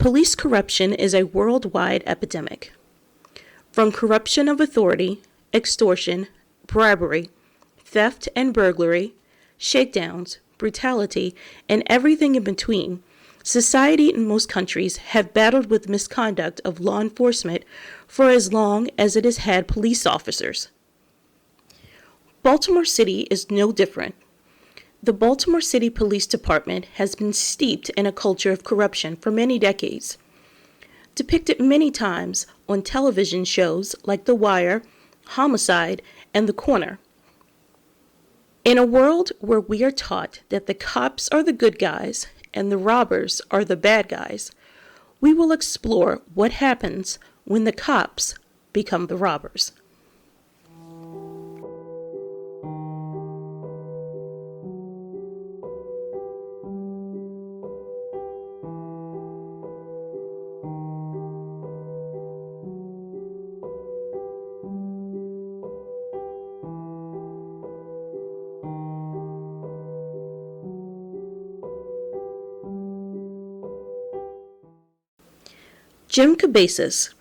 Police corruption is a worldwide epidemic. From corruption of authority, extortion, bribery, theft and burglary, shakedowns, brutality, and everything in between, society in most countries have battled with misconduct of law enforcement for as long as it has had police officers. Baltimore City is no different. The Baltimore City Police Department has been steeped in a culture of corruption for many decades, depicted many times on television shows like The Wire, Homicide, and The Corner. In a world where we are taught that the cops are the good guys and the robbers are the bad guys, we will explore what happens when the cops become the robbers. Jim Cabezas,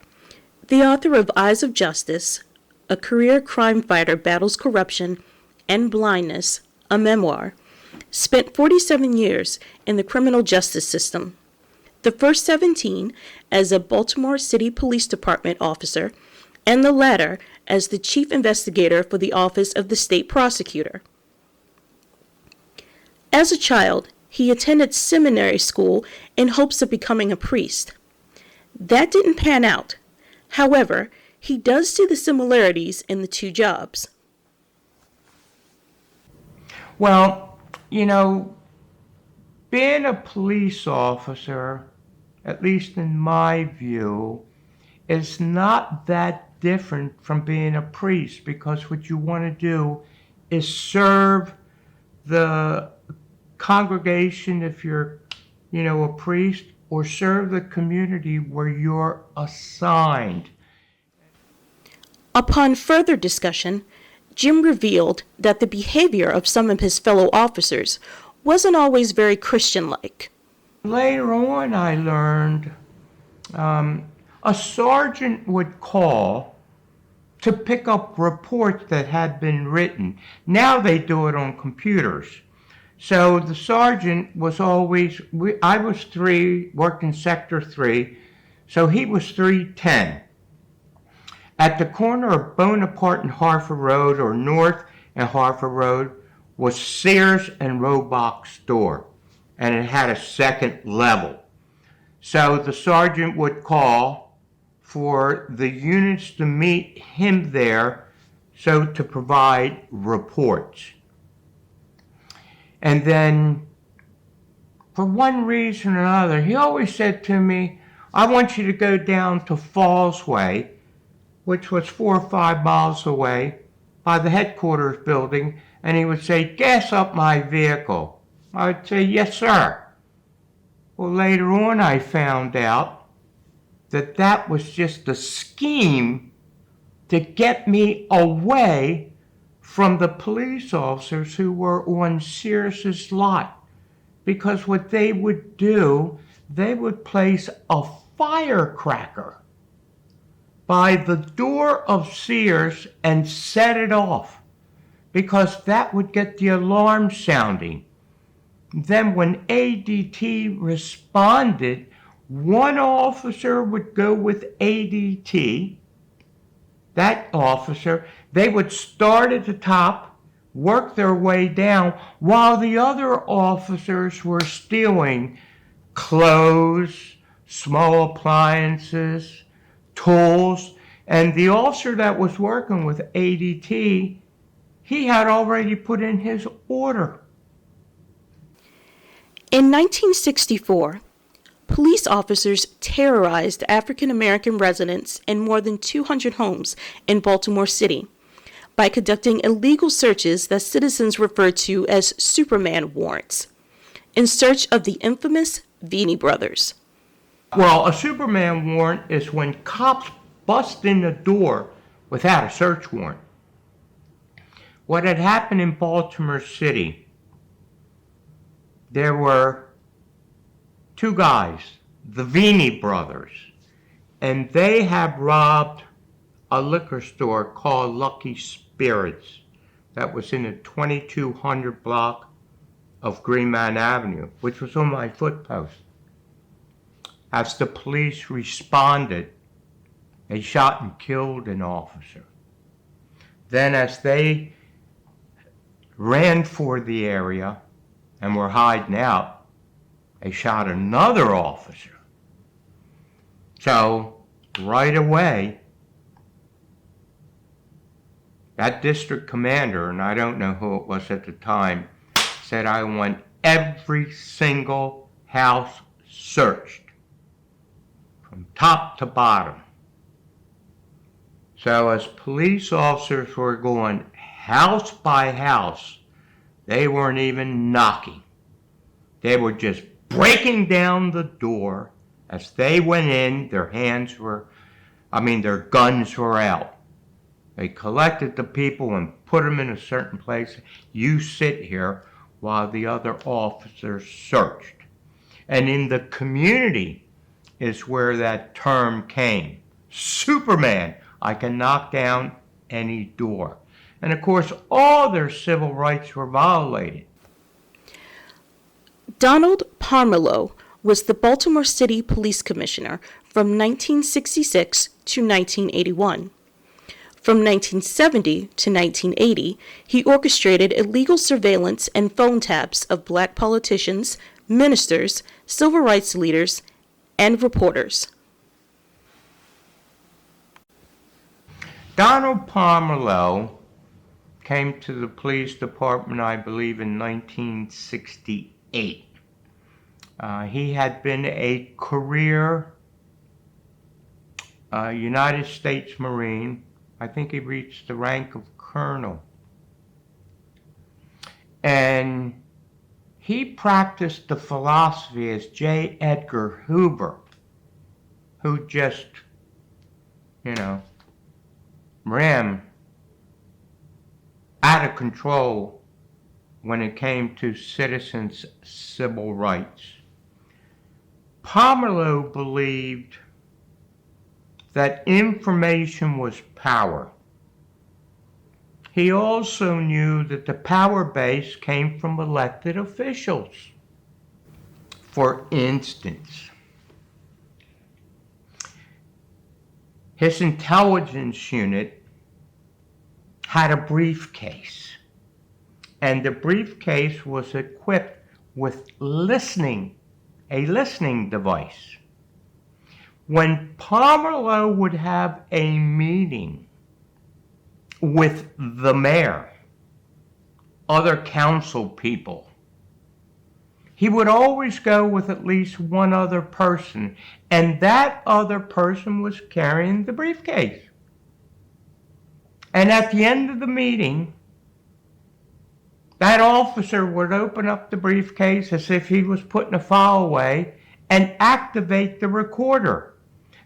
the author of Eyes of Justice, A Career Crime Fighter Battles Corruption and Blindness, a memoir, spent 47 years in the criminal justice system, the first 17 as a Baltimore City Police Department officer, and the latter as the chief investigator for the Office of the State Prosecutor. As a child, he attended seminary school in hopes of becoming a priest. That didn't pan out. However, he does see the similarities in the two jobs. Well, being a police officer, at least in my view, is not that different from being a priest, because what you want to do is serve the congregation if you're, a priest, or serve the community where you're assigned. Upon further discussion, Jim revealed that the behavior of some of his fellow officers wasn't always very Christian-like. Later on, I learned a sergeant would call to pick up reports that had been written. Now they do it on computers. So the sergeant was always, I was 3, worked in Sector 3, so he was 310. At the corner of Bonaparte and Harford Road, or North and Harford Road, was Sears and Roebuck's store, and it had a second level. So the sergeant would call for the units to meet him there, so to provide reports. And then, for one reason or another, he always said to me, I want you to go down to Fallsway, which was 4 or 5 miles away, by the headquarters building, and he would say, gas up my vehicle. I would say, yes, sir. Well, later on I found out that that was just a scheme to get me away from the police officers who were on Sears's lot. Because what they would do, they would place a firecracker by the door of Sears and set it off, because that would get the alarm sounding. Then when ADT responded, one officer would go with ADT. That officer, they would start at the top, work their way down, while the other officers were stealing clothes, small appliances, tools. And the officer that was working with ADT, he had already put in his order. In 1964, police officers terrorized African American residents in more than 200 homes in Baltimore City by conducting illegal searches that citizens referred to as Superman warrants, in search of the infamous Vini brothers. Well, a Superman warrant is when cops bust in the door without a search warrant. What had happened in Baltimore City, there were 2 guys the Vini brothers, and they have robbed a liquor store called Lucky Spirits that was in the 2200 block of Greenman Avenue, which was on my footpost. As the police responded, they shot and killed an officer. Then as they ran for the area and were hiding out, they shot another officer. So right away, that district commander, and I don't know who it was at the time, said, I want every single house searched from top to bottom. So as police officers were going house by house, they weren't even knocking. They were just breaking down the door. As they went in, their guns were out. They collected the people and put them in a certain place. You sit here while the other officers searched. And in the community is where that term came. Superman, I can knock down any door. And of course, all their civil rights were violated. Donald Pomerleau was the Baltimore City Police Commissioner from 1966 to 1981. From 1970 to 1980, he orchestrated illegal surveillance and phone taps of black politicians, ministers, civil rights leaders, and reporters. Donald Pomerleau came to the police department, I believe, in 1968. He had been a career United States Marine. I think he reached the rank of colonel. And he practiced the philosophy as J. Edgar Hoover, who just, ran out of control when it came to citizens' civil rights. Pomerleau believed that information was power. He also knew that the power base came from elected officials. For instance, his intelligence unit had a briefcase, and the briefcase was equipped with a listening device. When Pomerleau would have a meeting with the mayor, other council people, he would always go with at least one other person, and that other person was carrying the briefcase. And at the end of the meeting, that officer would open up the briefcase as if he was putting a file away and activate the recorder.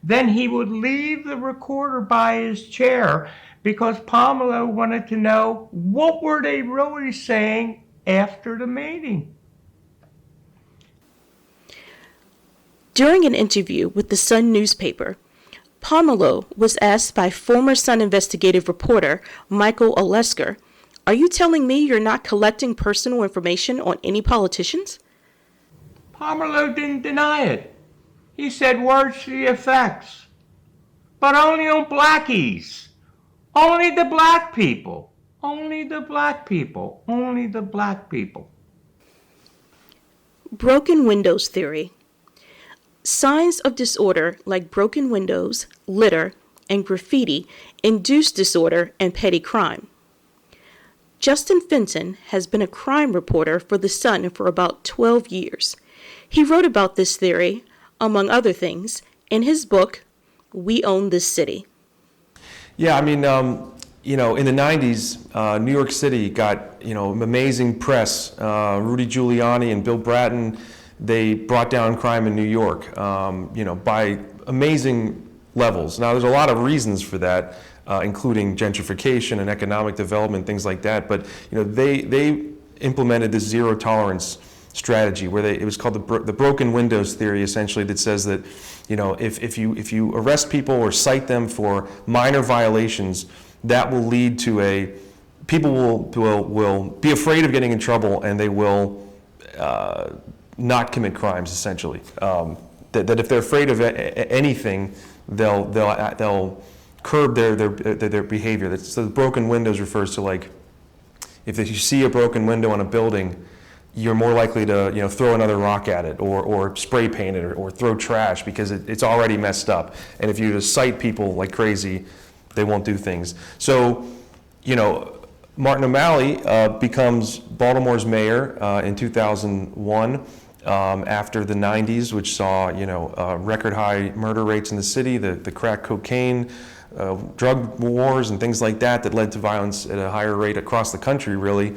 Then he would leave the recorder by his chair because Pomerleau wanted to know what were they really saying after the meeting. During an interview with the Sun newspaper, Pomerleau was asked by former Sun investigative reporter Michael Olesker, "Are you telling me you're not collecting personal information on any politicians?" Pomerleau didn't deny it. He said words to the effects, but only on blackies. Only the black people. Only the black people. Only the black people. Broken windows theory. Signs of disorder like broken windows, litter, and graffiti induce disorder and petty crime. Justin Fenton has been a crime reporter for The Sun for about 12 years. He wrote about this theory, among other things, in his book, We Own This City. Yeah, in the 90s, New York City got, amazing press. Rudy Giuliani and Bill Bratton, they brought down crime in New York, by amazing levels. Now, there's a lot of reasons for that, including gentrification and economic development, things like that. But, they implemented this zero tolerance strategy where it was called the broken windows theory, essentially, that says that, you know, if you arrest people or cite them for minor violations, that will lead to people will be afraid of getting in trouble, and they will not commit crimes, essentially. That if they're afraid of anything, they'll curb their behavior. So the broken windows refers to, like, if you see a broken window on a building, you're more likely to, you know, throw another rock at it, or spray paint it, or throw trash, because it's already messed up. And if you just cite people like crazy, they won't do things. So, you know, Martin O'Malley becomes Baltimore's mayor in 2001. After the 90s, which saw, you know, record high murder rates in the city, the crack cocaine, drug wars and things like that led to violence at a higher rate across the country, really.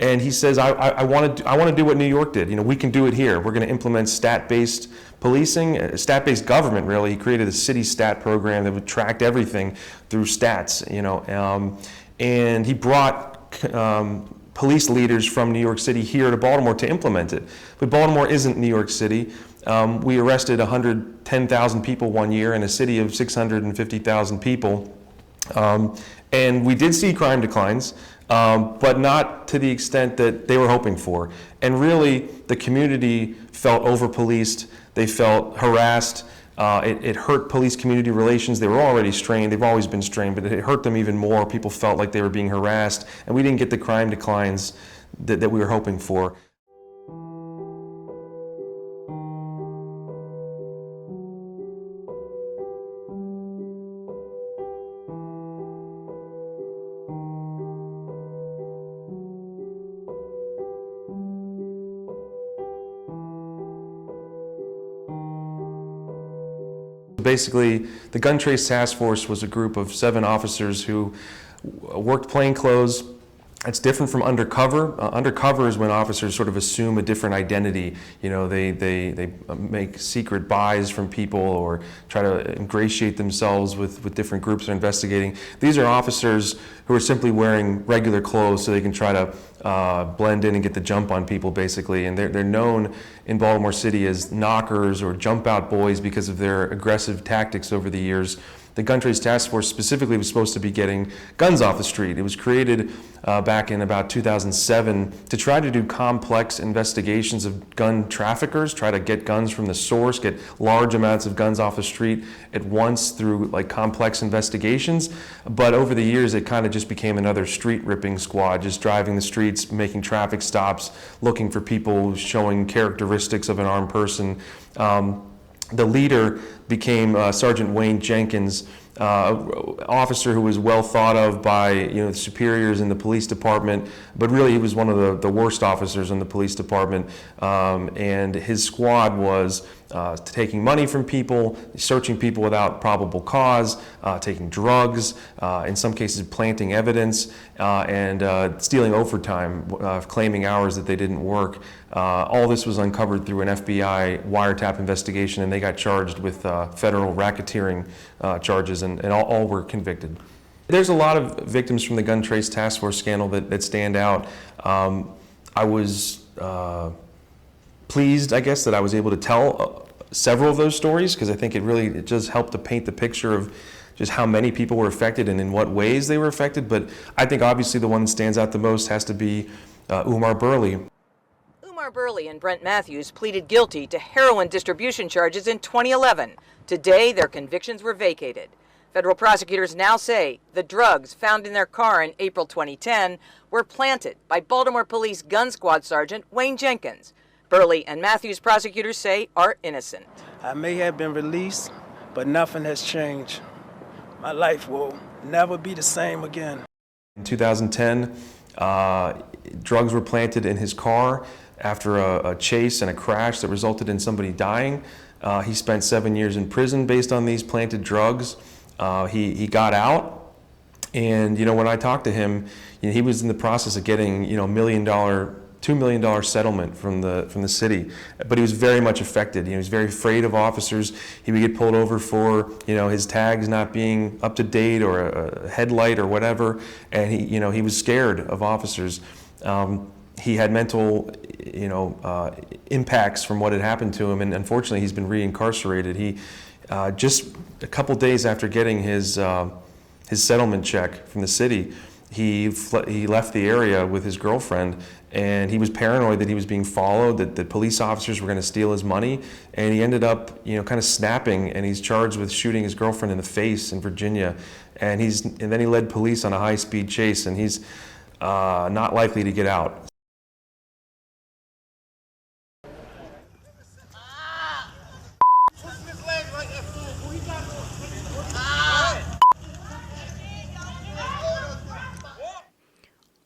And he says, I want to do what New York did. You know, we can do it here. We're going to implement stat-based policing, stat-based government, really. He created a city stat program that would track everything through stats, you know. And he brought police leaders from New York City here to Baltimore to implement it. But Baltimore isn't New York City. We arrested 110,000 people one year in a city of 650,000 people. And we did see crime declines, but not to the extent that they were hoping for. And really, the community felt over-policed. They felt harassed. It hurt police-community relations. They were already strained. They've always been strained, but it hurt them even more. People felt like they were being harassed, and we didn't get the crime declines that we were hoping for. Basically, the Gun Trace Task Force was a group of 7 officers who worked plainclothes. It's different from undercover. Undercover is when officers sort of assume a different identity. You know, they make secret buys from people or try to ingratiate themselves with different groups they're investigating. These are officers who are simply wearing regular clothes so they can try to blend in and get the jump on people, basically. And they're known in Baltimore City as knockers or jump out boys because of their aggressive tactics over the years. The Gun Trace Task Force specifically was supposed to be getting guns off the street. It was created back in about 2007 to try to do complex investigations of gun traffickers, try to get guns from the source, get large amounts of guns off the street at once through like complex investigations. But over the years, it kind of just became another street ripping squad, just driving the streets, making traffic stops, looking for people showing characteristics of an armed person. The leader became Sergeant Wayne Jenkins, officer who was well thought of by the superiors in the police department, but really he was one of the worst officers in the police department. And his squad was taking money from people, searching people without probable cause, taking drugs, in some cases planting evidence, and stealing overtime, claiming hours that they didn't work. All this was uncovered through an FBI wiretap investigation, and they got charged with federal racketeering charges, and all were convicted. There's a lot of victims from the Gun Trace Task Force scandal that stand out. I was pleased, I guess, that I was able to tell several of those stories, because I think it just helped to paint the picture of just how many people were affected and in what ways they were affected. But I think obviously the one that stands out the most has to be Umar Burley. Umar Burley and Brent Matthews pleaded guilty to heroin distribution charges in 2011. Today, their convictions were vacated. Federal prosecutors now say the drugs found in their car in April 2010 were planted by Baltimore Police Gun Squad Sergeant Wayne Jenkins. Burley and Matthews prosecutors say are innocent. I may have been released, but nothing has changed. My life will never be the same again. In 2010, drugs were planted in his car after a chase and a crash that resulted in somebody dying. He spent 7 years in prison based on these planted drugs. He got out, and when I talked to him, he was in the process of getting $2 million settlement from the city, but he was very much affected. He was very afraid of officers. He would get pulled over for his tags not being up to date or a headlight or whatever, and he was scared of officers. he had mental, impacts from what had happened to him, and unfortunately, he's been reincarcerated. He just a couple days after getting his settlement check from the city, he left the area with his girlfriend, and he was paranoid that he was being followed, that police officers were going to steal his money, and he ended up, kind of snapping, and he's charged with shooting his girlfriend in the face in Virginia, and then he led police on a high-speed chase, and he's not likely to get out.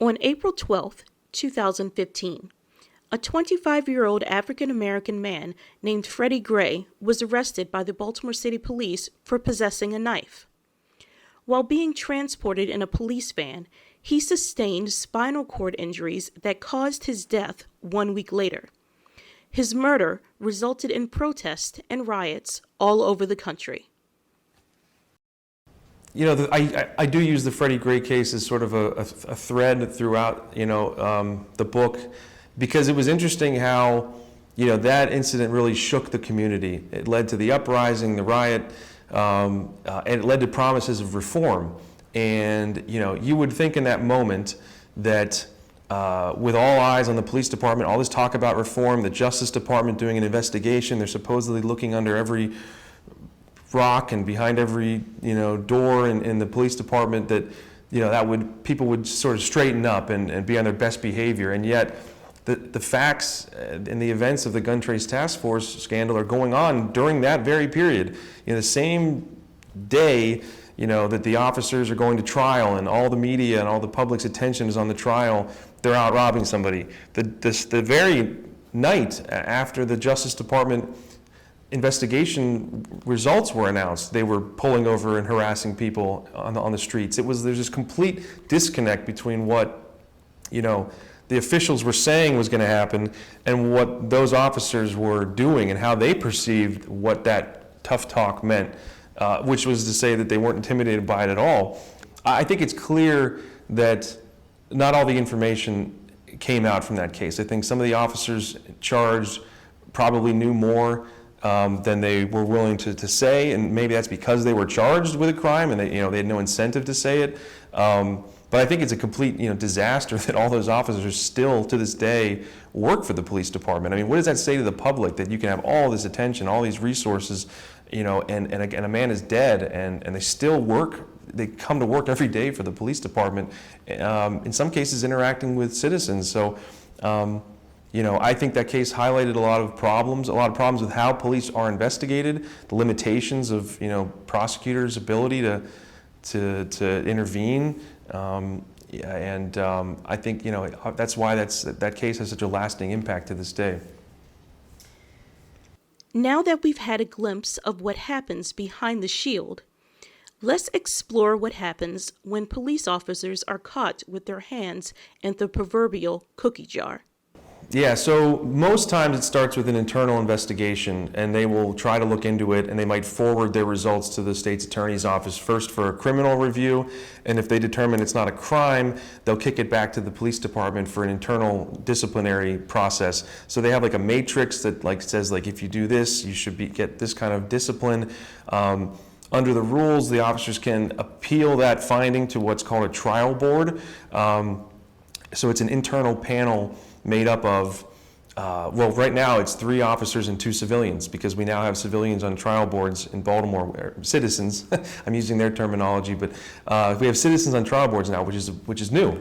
On April 12, 2015, a 25-year-old African-American man named Freddie Gray was arrested by the Baltimore City Police for possessing a knife. While being transported in a police van, he sustained spinal cord injuries that caused his death 1 week later. His murder resulted in protests and riots all over the country. I do use the Freddie Gray case as sort of a thread throughout, the book, because it was interesting how, that incident really shook the community. It led to the uprising, the riot, and it led to promises of reform. And, you would think in that moment that with all eyes on the police department, all this talk about reform, the Justice Department doing an investigation, they're supposedly looking under every rock and behind every door in the police department, that people would sort of straighten up and be on their best behavior, and yet the facts and the events of the Gun Trace Task Force scandal are going on during that very period. The same day that the officers are going to trial and all the media and all the public's attention is on the trial, they're out robbing somebody. The very night after the Justice Department investigation results were announced, they were pulling over and harassing people on the streets. There's this complete disconnect between what the officials were saying was going to happen and what those officers were doing and how they perceived what that tough talk meant, which was to say that they weren't intimidated by it at all. I think it's clear that not all the information came out from that case. I think some of the officers charged probably knew more than they were willing to say, and maybe that's because they were charged with a crime and they had no incentive to say it. But I think it's a complete disaster that all those officers still to this day work for the police department. I mean, what does that say to the public, that you can have all this attention, all these resources, and a man is dead, and they still work? They come to work every day for the police department, in some cases interacting with citizens. So. I think that case highlighted a lot of problems with how police are investigated, the limitations of prosecutors' ability to intervene, and I think that's why that case has such a lasting impact to this day. Now that we've had a glimpse of what happens behind the shield, let's explore what happens when police officers are caught with their hands in the proverbial cookie jar. Yeah, so most times it starts with an internal investigation, and they will try to look into it, and they might forward their results to the state's attorney's office first for a criminal review, and if they determine it's not a crime, they'll kick it back to the police department for an internal disciplinary process. So they have like a matrix that says if you do this, you should get this kind of discipline. Under the rules, the officers can appeal that finding to what's called a trial board. So it's an internal panel made up of, right now it's 3 officers and 2 civilians, because we now have civilians on trial boards in Baltimore, citizens. I'm using their terminology, but we have citizens on trial boards now, which is new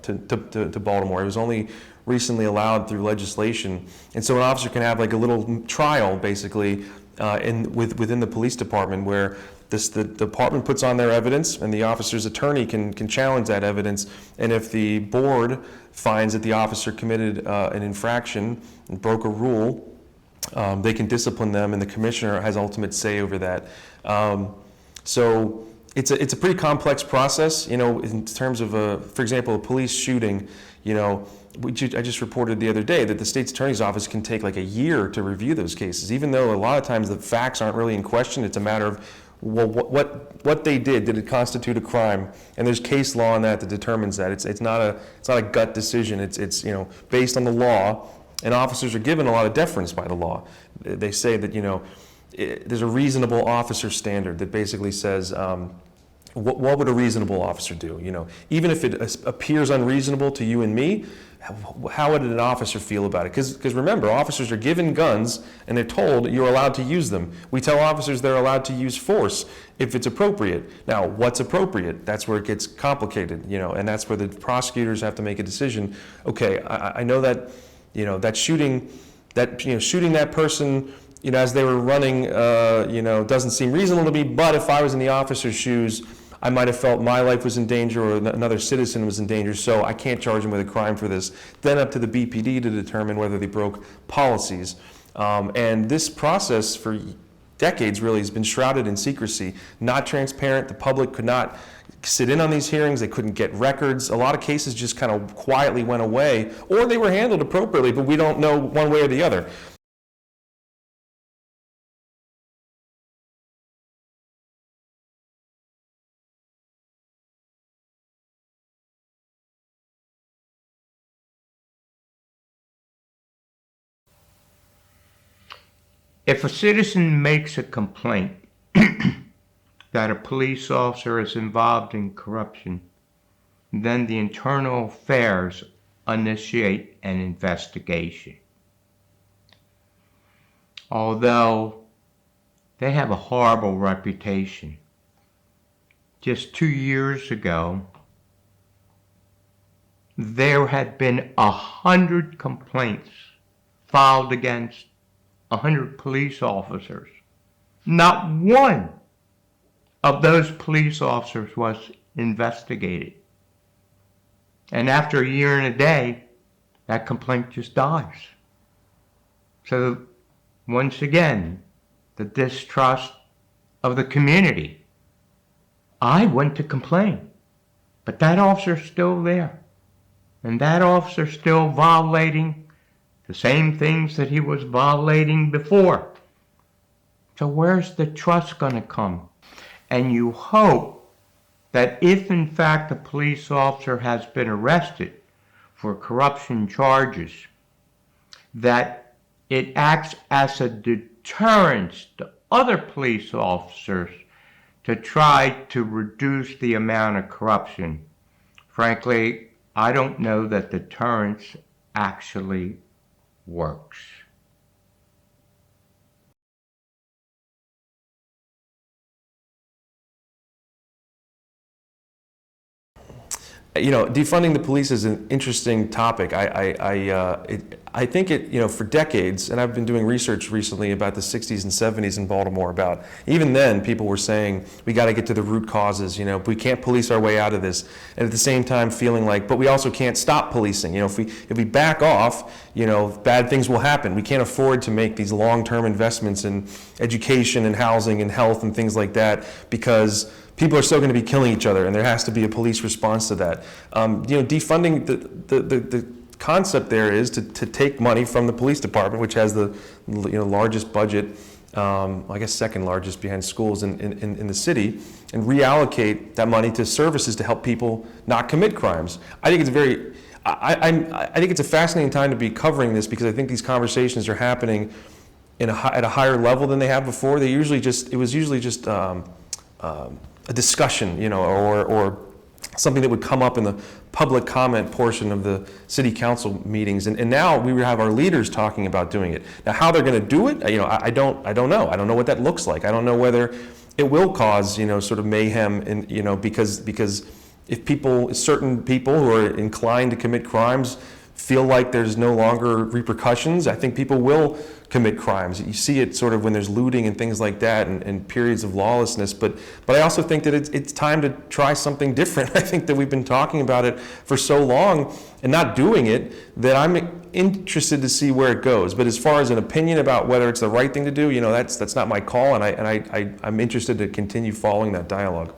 to Baltimore. It was only recently allowed through legislation, and so an officer can have like a little trial, basically, within the police department, where the department puts on their evidence, and the officer's attorney can challenge that evidence. And if the board finds that the officer committed an infraction and broke a rule, they can discipline them, and the commissioner has ultimate say over that. So it's a pretty complex process, in terms of for example, a police shooting. I just reported the other day that the state's attorney's office can take like a year to review those cases, even though a lot of times the facts aren't really in question. It's a matter of well, what they did it constitute a crime? And there's case law on that determines that. It's not a gut decision. It's based on the law, and officers are given a lot of deference by the law. They say that there's a reasonable officer standard that basically says what would a reasonable officer do? Even if it appears unreasonable to you and me, how would an officer feel about it? Because remember, officers are given guns and they're told you're allowed to use them. We tell officers they're allowed to use force if it's appropriate. Now, what's appropriate? That's where it gets complicated, and that's where the prosecutors have to make a decision. Okay, I know that, that shooting that person, as they were running, doesn't seem reasonable to me, but if I was in the officer's shoes, I might have felt my life was in danger or another citizen was in danger, so I can't charge him with a crime for this. Then up to the BPD to determine whether they broke policies. And this process for decades really has been shrouded in secrecy, not transparent. The public could not sit in on these hearings. They couldn't get records. A lot of cases just kind of quietly went away, or they were handled appropriately, but we don't know one way or the other. If a citizen makes a complaint that a police officer is involved in corruption, then the Internal Affairs initiate an investigation. Although they have a horrible reputation. Just 2 years ago, there had been 100 complaints filed against 100 police officers. Not one of those police officers was investigated. And after a year and a day, that complaint just dies. So once again, the distrust of the community. I went to complain, but that officer's still there. And that officer's still violating the same things that he was violating before. So where's the trust going to come? And you hope that if in fact a police officer has been arrested for corruption charges, that it acts as a deterrence to other police officers to try to reduce the amount of corruption. Frankly, I don't know that deterrence actually works. Defunding the police is an interesting topic. I think it, for decades, and I've been doing research recently about the 60s and 70s in Baltimore about, even then people were saying, we got to get to the root causes, we can't police our way out of this. And at the same time feeling like, but we also can't stop policing. If we back off, bad things will happen. We can't afford to make these long-term investments in education and housing and health and things like that because people are still going to be killing each other, and there has to be a police response to that. Defunding the concept there is to take money from the police department, which has the largest budget, I guess second largest behind schools in the city, and reallocate that money to services to help people not commit crimes. I think it's I think it's a fascinating time to be covering this because I think these conversations are happening at a higher level than they have before. It was usually just a discussion, or something that would come up in the public comment portion of the city council meetings, and now we have our leaders talking about doing it. Now, how they're going to do it, I don't know. I don't know what that looks like. I don't know whether it will cause, sort of mayhem, because if certain people who are inclined to commit crimes feel like there's no longer repercussions, I think people will commit crimes. You see it sort of when there's looting and things like that and periods of lawlessness, but I also think that it's time to try something different. I think that we've been talking about it for so long and not doing it that I'm interested to see where it goes. But as far as an opinion about whether it's the right thing to do, that's not my call, and I'm interested to continue following that dialogue.